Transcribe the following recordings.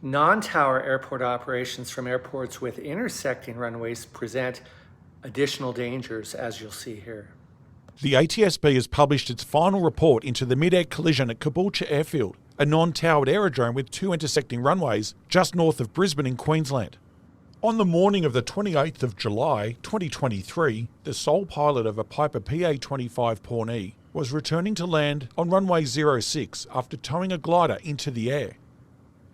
Non-tower airport operations from airports with intersecting runways present additional dangers, as you'll see here. The ATSB has published its final report into the mid-air collision at Caboolture Airfield, a non-towered aerodrome with 2 intersecting runways just north of Brisbane in Queensland. On the morning of the 28th of July 2023, the sole pilot of a Piper PA-25 Pawnee was returning to land on runway 06 after towing a glider into the air.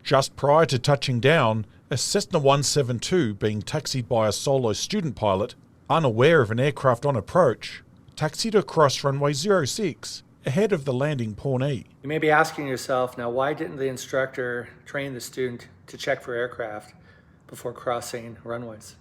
Just prior to touching down, a Cessna 172 being taxied by a solo student pilot, unaware of an aircraft on approach, taxied across runway 06 ahead of the landing Pawnee. You may be asking yourself, now why didn't the instructor train the student to check for aircraft before crossing runways?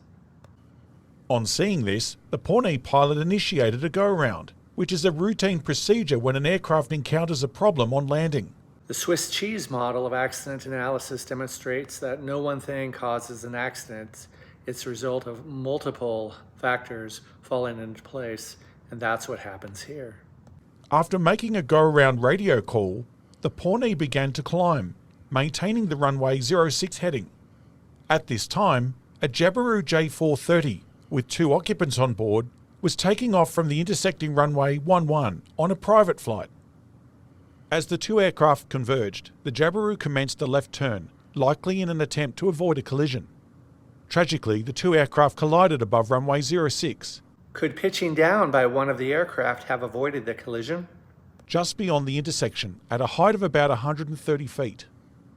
On seeing this, the Pawnee pilot initiated a go-around, which is a routine procedure when an aircraft encounters a problem on landing. The Swiss cheese model of accident analysis demonstrates that no one thing causes an accident. It's the result of multiple factors falling into place, and that's what happens here. After making a go-around radio call, the Pawnee began to climb, maintaining the runway 06 heading. At this time, a Jabiru J430 with 2 occupants on board was taking off from the intersecting runway 11 on a private flight. As the 2 aircraft converged, the Jabiru commenced a left turn, likely in an attempt to avoid a collision. Tragically, the 2 aircraft collided above runway 06. Could pitching down by one of the aircraft have avoided the collision? Just beyond the intersection, at a height of about 130 feet.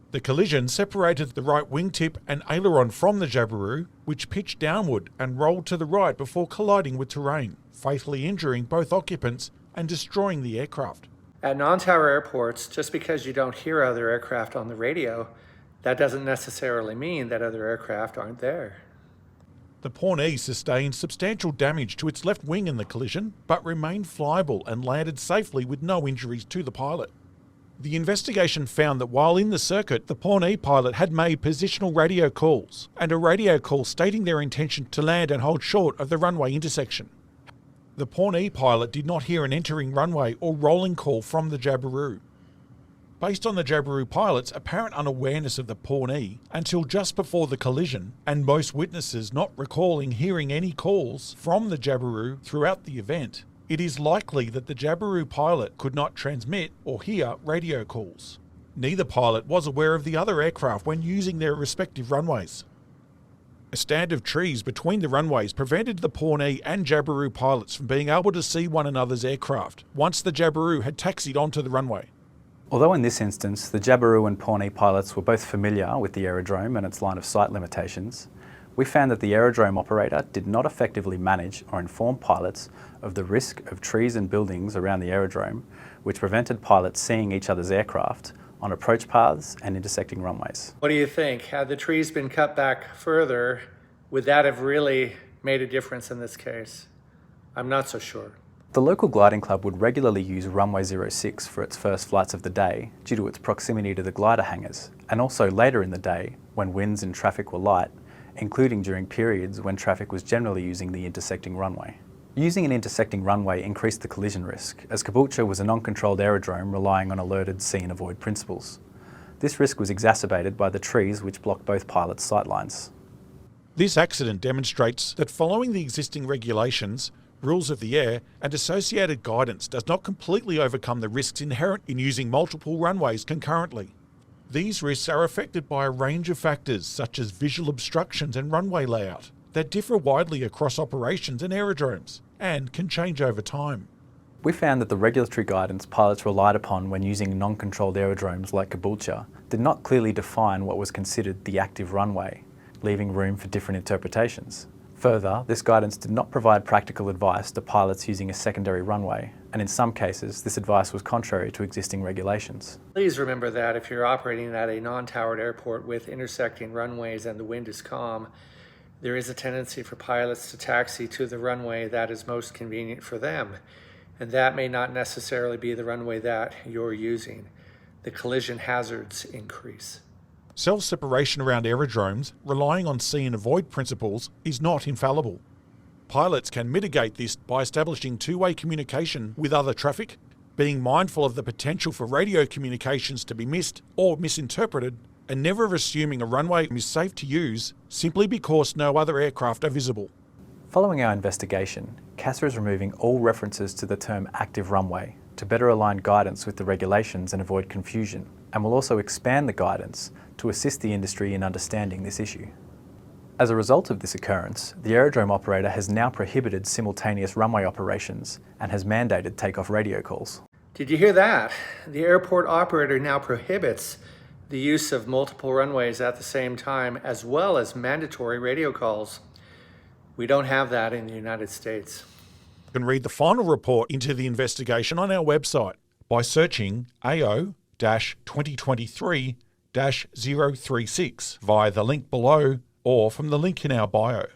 The collision separated the right wingtip and aileron from the Jabiru, which pitched downward and rolled to the right before colliding with terrain, fatally injuring both occupants and destroying the aircraft. At non-tower airports, just because you don't hear other aircraft on the radio, that doesn't necessarily mean that other aircraft aren't there. The Pawnee sustained substantial damage to its left wing in the collision, but remained flyable and landed safely with no injuries to the pilot. The investigation found that while in the circuit, the Pawnee pilot had made positional radio calls, and a radio call stating their intention to land and hold short of the runway intersection. The Pawnee pilot did not hear an entering runway or rolling call from the Jabiru. Based on the Jabiru pilot's apparent unawareness of the Pawnee until just before the collision, and most witnesses not recalling hearing any calls from the Jabiru throughout the event, it is likely that the Jabiru pilot could not transmit or hear radio calls. Neither pilot was aware of the other aircraft when using their respective runways. A stand of trees between the runways prevented the Pawnee and Jabiru pilots from being able to see one another's aircraft once the Jabiru had taxied onto the runway. Although in this instance, the Jabiru and Pawnee pilots were both familiar with the aerodrome and its line of sight limitations, we found that the aerodrome operator did not effectively manage or inform pilots of the risk of trees and buildings around the aerodrome, which prevented pilots seeing each other's aircraft on approach paths and intersecting runways. What do you think? Had the trees been cut back further, would that have really made a difference in this case? I'm not so sure. The local gliding club would regularly use runway 06 for its first flights of the day due to its proximity to the glider hangars, and also later in the day when winds and traffic were light, including during periods when traffic was generally using the intersecting runway. Using an intersecting runway increased the collision risk, as Caboolture was a non-controlled aerodrome relying on alerted see and avoid principles. This risk was exacerbated by the trees which blocked both pilots' sightlines. This accident demonstrates that following the existing regulations, rules of the air, and associated guidance does not completely overcome the risks inherent in using multiple runways concurrently. These risks are affected by a range of factors such as visual obstructions and runway layout that differ widely across operations and aerodromes and can change over time. We found that the regulatory guidance pilots relied upon when using non-controlled aerodromes like Caboolture did not clearly define what was considered the active runway, leaving room for different interpretations. Further, this guidance did not provide practical advice to pilots using a secondary runway, and in some cases, this advice was contrary to existing regulations. Please remember that if you're operating at a non-towered airport with intersecting runways and the wind is calm, there is a tendency for pilots to taxi to the runway that is most convenient for them, and that may not necessarily be the runway that you're using. The collision hazards increase. Self-separation around aerodromes, relying on see and avoid principles, is not infallible. Pilots can mitigate this by establishing two-way communication with other traffic, being mindful of the potential for radio communications to be missed or misinterpreted, and never assuming a runway is safe to use simply because no other aircraft are visible. Following our investigation, CASA is removing all references to the term active runway to better align guidance with the regulations and avoid confusion, and will also expand the guidance to assist the industry in understanding this issue. As a result of this occurrence, the aerodrome operator has now prohibited simultaneous runway operations and has mandated takeoff radio calls. Did you hear that? The airport operator now prohibits the use of multiple runways at the same time, as well as mandatory radio calls. We don't have that in the United States. You can read the final report into the investigation on our website by searching AO-2023-036 via the link below or from the link in our bio.